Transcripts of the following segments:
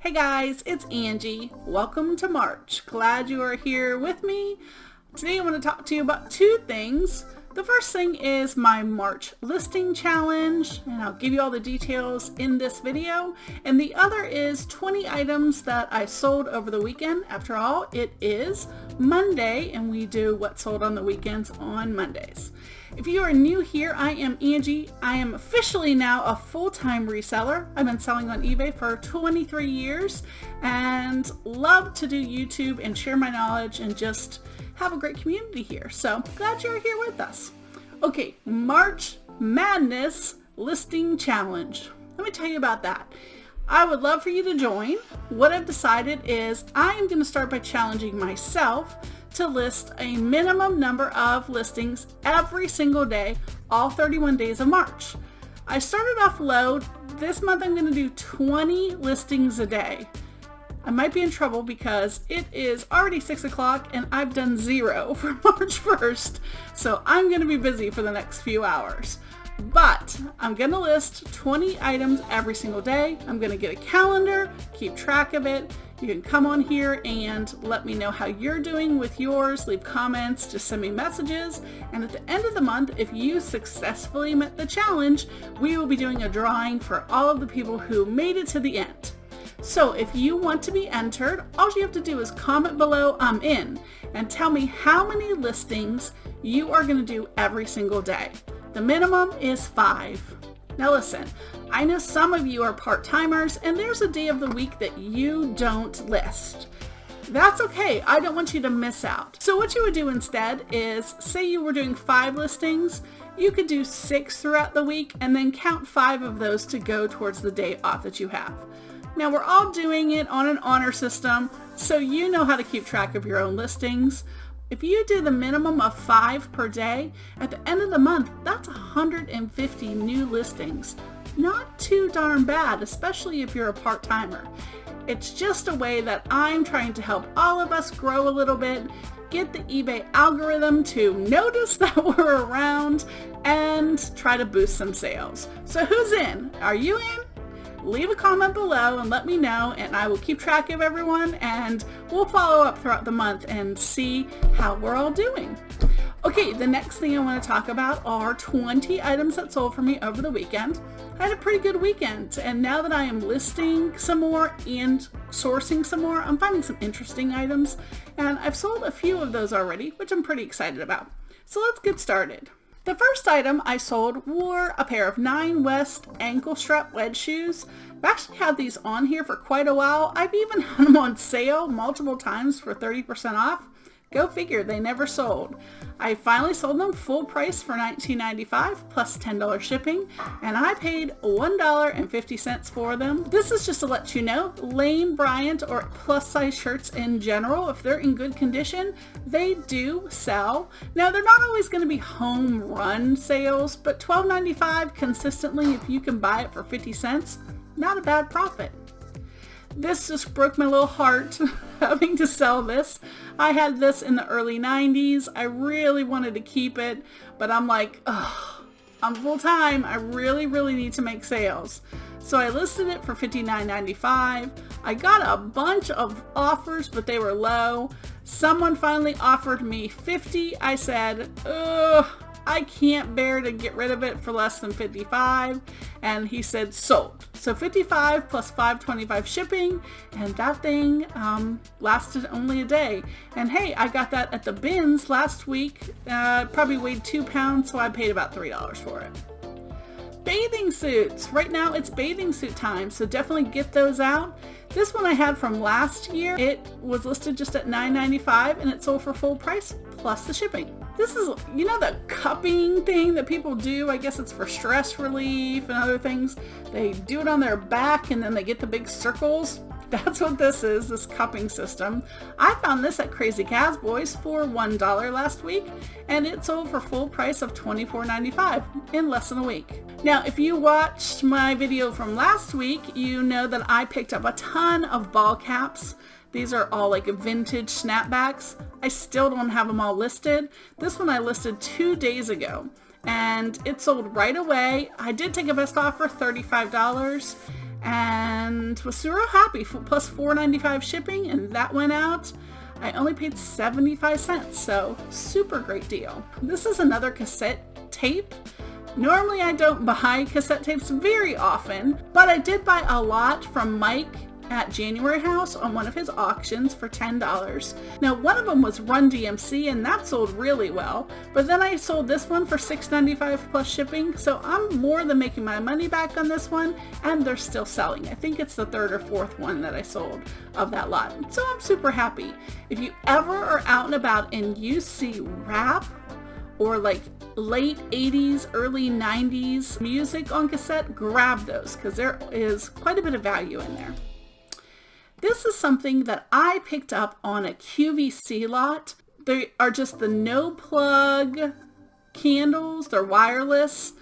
Hey guys, it's Angie. Welcome to March. Glad you are here with me. Today I want to talk to you about two things. The first thing is my March listing challenge, and I'll give you all the details in this video. And the other is 20 items that I sold over the weekend. After all, it is Monday, and we do what sold on the weekends on Mondays. If you are new here, I am Angie. I am officially now a full-time reseller. I've been selling on eBay for 23 years and love to do YouTube and share my knowledge and just have a great community here. So glad you're here with us. Okay, March Madness Listing Challenge. Let me tell you about that. I would love for you to join. What I've decided is I am going to start by challenging myself to list a minimum number of listings every single day, all 31 days of March. I started off low. This month I'm going to do 20 listings a day. I might be in trouble because it is already 6 o'clock and I've done 0 for March 1st. So I'm going to be busy for the next few hours. But I'm going to list 20 items every single day. I'm going to get a calendar, keep track of it. You can come on here and let me know how you're doing with yours. Leave comments, just send me messages. And at the end of the month, if you successfully met the challenge, we will be doing a drawing for all of the people who made it to the end. So if you want to be entered, all you have to do is comment below "I'm in" and tell me how many listings you are going to do every single day. The minimum is 5. Now listen, I know some of you are part-timers and there's a day of the week that you don't list. That's okay. I don't want you to miss out. So what you would do instead is, say you were doing 5 listings, you could do 6 throughout the week and then count 5 of those to go towards the day off that you have. Now we're all doing it on an honor system, so you know how to keep track of your own listings. If you do the minimum of 5 per day, at the end of the month, that's 150 new listings. Not too darn bad, especially if you're a part-timer. It's just a way that I'm trying to help all of us grow a little bit, get the eBay algorithm to notice that we're around, and try to boost some sales. So who's in? Are you in? Leave a comment below and let me know, and I will keep track of everyone and we'll follow up throughout the month and see how we're all doing. Okay, the next thing I want to talk about are 20 items that sold for me over the weekend. I had a pretty good weekend, and now that I am listing some more and sourcing some more, I'm finding some interesting items, and I've sold a few of those already, which I'm pretty excited about. So let's get started. The first item I sold were a pair of 9 West ankle strap wedge shoes. I've actually had these on here for quite a while. I've even had them on sale multiple times for 30% off. Go figure, they never sold. I finally sold them full price for $19.95 plus $10 shipping, and I paid $1.50 for them. This is just to let you know, Lane Bryant or plus size shirts in general, if they're in good condition, they do sell. Now they're not always going to be home run sales, but $12.95 consistently, if you can buy it for 50 cents, not a bad profit. This just broke my little heart having to sell this. I had this in the early 90s. I really wanted to keep it, but I'm like, ugh, I'm full time. I really need to make sales. So I listed it for $59.95. I got a bunch of offers, but they were low. Someone finally offered me $50. I said, ugh, I can't bear to get rid of it for less than $55, and he said sold. So $55 plus $5.25 shipping, and that thing lasted only a day. And hey, I got that at the bins last week. Probably weighed 2 pounds, so I paid about $3 for it. Bathing suits. Right now it's bathing suit time, so definitely get those out. This one I had from last year. It was listed just at $9.95 and it sold for full price plus the shipping. This is, you know, the cupping thing that people do. I guess it's for stress relief and other things. They do it on their back and then they get the big circles. That's what this is, this cupping system. I found this at Crazy Cowboys for $1 last week, and it sold for full price of $24.95 in less than a week. Now, if you watched my video from last week, you know that I picked up a ton of ball caps. These are all like vintage snapbacks. I still don't have them all listed. This one I listed 2 days ago, and it sold right away. I did take a best offer, $35. and was super happy, plus $4.95 shipping, and that went out. I only paid 75 cents, so super great deal. This is another cassette tape. Normally I don't buy cassette tapes very often, but I did buy a lot from Mike at January House on one of his auctions for $10. Now one of them was Run DMC, and that sold really well, but then I sold this one for $6.95 plus shipping, so I'm more than making my money back on this one, and they're still selling. I think it's the third or fourth one that I sold of that lot, so I'm super happy. If you ever are out and about and you see rap or like late 80s, early 90s music on cassette, grab those, because there is quite a bit of value in there. This is something that I picked up on a QVC lot. They are just the no plug candles. They're wireless.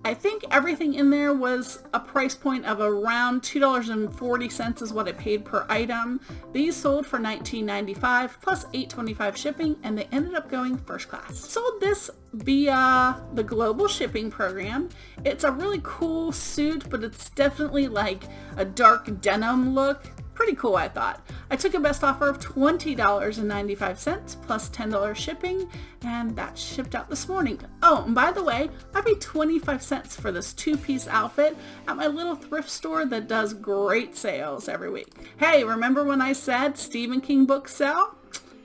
I think everything in there was a price point of around $2.40 is what I paid per item. These sold for $19.95 plus $8.25 shipping, and they ended up going first class. Sold this via the global shipping program. It's a really cool suit, but it's definitely like a dark denim look. Pretty cool, I thought. I took a best offer of $20.95 plus $10 shipping, and that shipped out this morning. Oh, and by the way, I paid 25 cents for this two-piece outfit at my little thrift store that does great sales every week. Hey, remember when I said Stephen King books sell?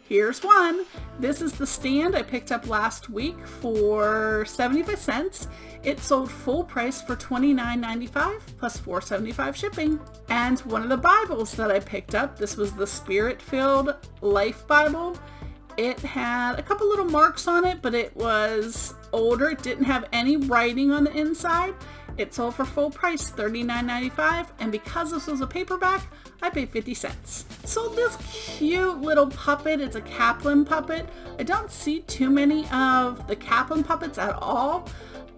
Here's one. This is the stand I picked up last week for 75 cents. It sold full price for $29.95 plus $4.75 shipping. And one of the Bibles that I picked up, this was the Spirit-Filled Life Bible. It had a couple little marks on it, but it was older. It didn't have any writing on the inside. It sold for full price, $39.95, and because this was a paperback, I paid 50 cents. Sold this cute little puppet. It's a Kaplan Puppet. I don't see too many of the Kaplan Puppets at all.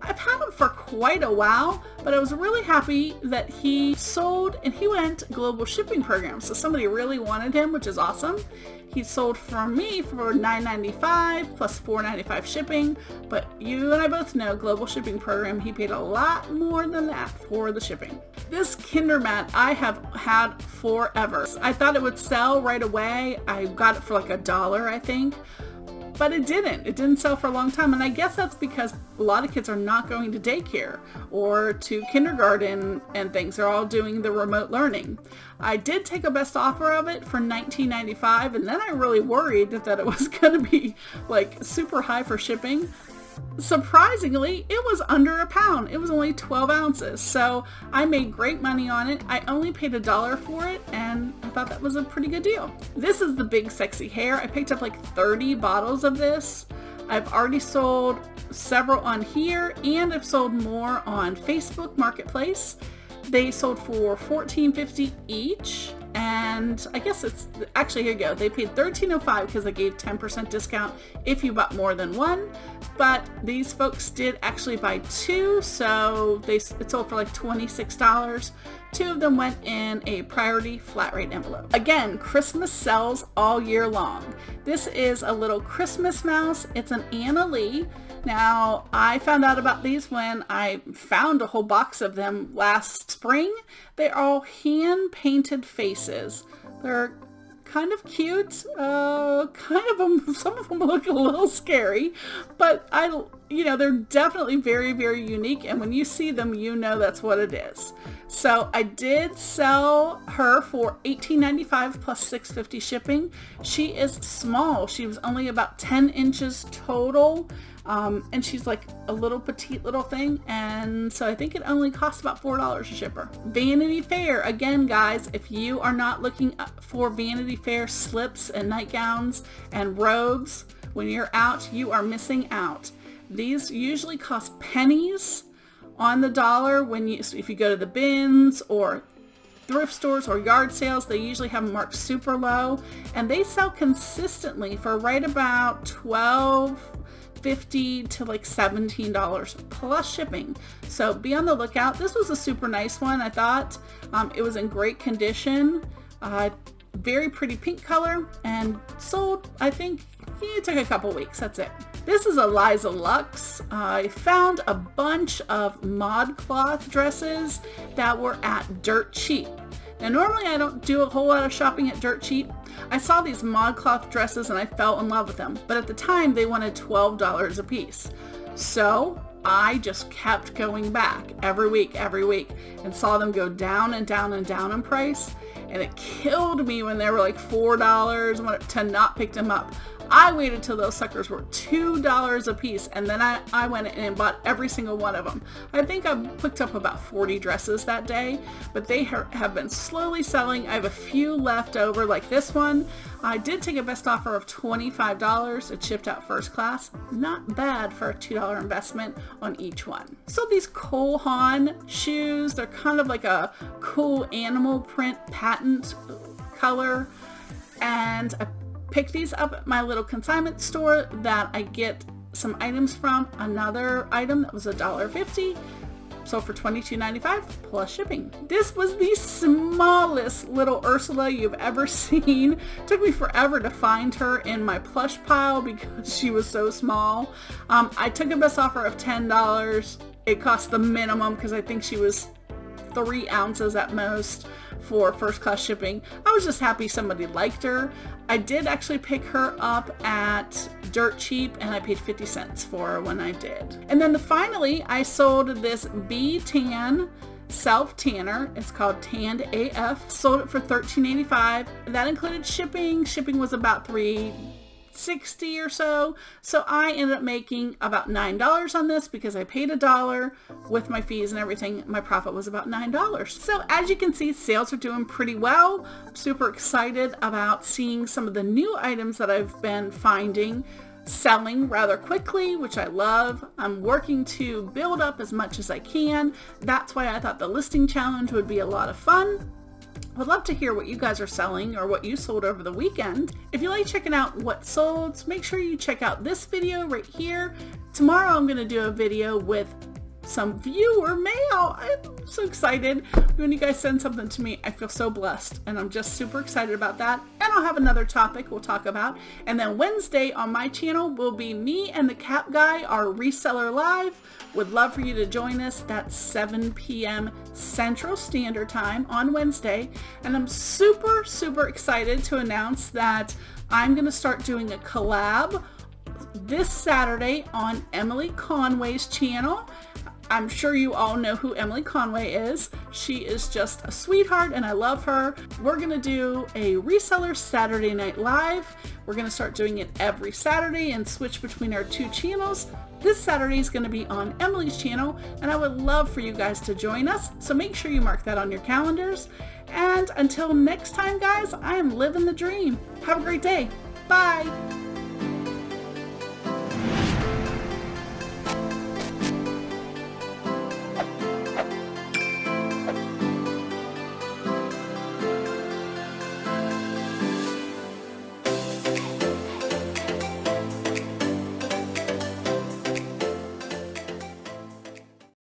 I've had him for quite a while, but I was really happy that he sold, and he went global shipping program, so somebody really wanted him, which is awesome. He sold for me for $9.95 plus $4.95 shipping, but you and I both know global shipping program, he paid a lot more than that for the shipping. This Kinder mat I have had forever. I thought it would sell right away. I got it for like $1, I think. But it didn't. It didn't sell for a long time. And I guess that's because a lot of kids are not going to daycare or to kindergarten and things. They're all doing the remote learning. I did take a best offer of it for $19.95, and then I really worried that it was going to be like super high for shipping. Surprisingly, it was under a pound. It was only 12 ounces. So I made great money on it. I only paid $1 for it, and I thought that was a pretty good deal. This is the Big Sexy Hair. I picked up like 30 bottles of this. I've already sold several on here, and I've sold more on Facebook Marketplace. They sold for $14.50 each. And I guess it's actually, here you go. They paid $13.05 because they gave 10% discount if you bought more than one. But these folks did actually buy two, so it sold for like $26. Two of them went in a priority flat rate envelope. Again, Christmas sells all year long. This is a little Christmas mouse. It's an Anna Lee. Now, I found out about these when I found a whole box of them last spring. They're all hand-painted faces. They're kind of cute. Some of them look a little scary, but they're definitely very, very unique. And when you see them, you know that's what it is. So I did sell her for $18.95 plus $6.50 shipping. She is small. She was only about 10 inches total. And she's like a little petite little thing, and so I think it only costs about $4 to ship her. Vanity Fair, again guys, if you are not looking for Vanity Fair slips and nightgowns and robes, when you're out, you are missing out. These usually cost pennies on the dollar if you go to the bins or thrift stores or yard sales. They usually have them marked super low, and they sell consistently for right about $12.50 to like $17 plus shipping. So be on the lookout. This was a super nice one, I thought. It was in great condition. Very pretty pink color, and sold, I think, it took a couple weeks. That's it. This is Eliza Lux. I found a bunch of ModCloth dresses that were at Dirt Cheap. Now normally I don't do a whole lot of shopping at Dirt Cheap. I saw these ModCloth dresses and I fell in love with them, but at the time they wanted $12 a piece. So I just kept going back every week and saw them go down and down and down in price, and it killed me when they were like $4 to not pick them up. I waited till those suckers were $2 a piece, and then I went in and bought every single one of them. I think I picked up about 40 dresses that day, but they have been slowly selling. I have a few left over, like this one. I did take a best offer of $25. It shipped out first class. Not bad for a $2 investment on each one. So these Cole Haan shoes, they're kind of like a cool animal print patent color, and I picked these up at my little consignment store that I get some items from. Another item that was $1.50, so for $22.95 plus shipping. This was the smallest little Ursula you've ever seen. It took me forever to find her in my plush pile because she was so small. I took a best offer of $10. It cost the minimum because I think she was 3 ounces at most for first class shipping. I was just happy somebody liked her. I did actually pick her up at Dirt Cheap, and I paid 50 cents for her when I did. And then finally, I sold this B-Tan self tanner. It's called Tanned AF. Sold it for $13.85. That included shipping. Shipping was about $3.60 or so. So I ended up making about $9 on this because I paid $1 with my fees and everything. My profit was about $9. So as you can see, sales are doing pretty well. I'm super excited about seeing some of the new items that I've been finding selling rather quickly, which I love. I'm working to build up as much as I can. That's why I thought the listing challenge would be a lot of fun. I'd love to hear what you guys are selling or what you sold over the weekend. If you like checking out what sold, make sure you check out this video right here. Tomorrow I'm going to do a video with some viewer mail. I'm so excited. When you guys send something to me, I feel so blessed, and I'm just super excited about that. And I'll have another topic we'll talk about. And then Wednesday on my channel will be me and the Cap Guy, our reseller live. Would love for you to join us. That's 7 p.m. Central Standard Time on Wednesday. And I'm super, super excited to announce that I'm going to start doing a collab this Saturday on Emily Conway's channel. I'm sure you all know who Emily Conway is. She is just a sweetheart and I love her. We're going to do a Reseller Saturday Night Live. We're going to start doing it every Saturday and switch between our 2 channels. This Saturday is going to be on Emily's channel, and I would love for you guys to join us. So make sure you mark that on your calendars. And until next time, guys, I am living the dream. Have a great day. Bye.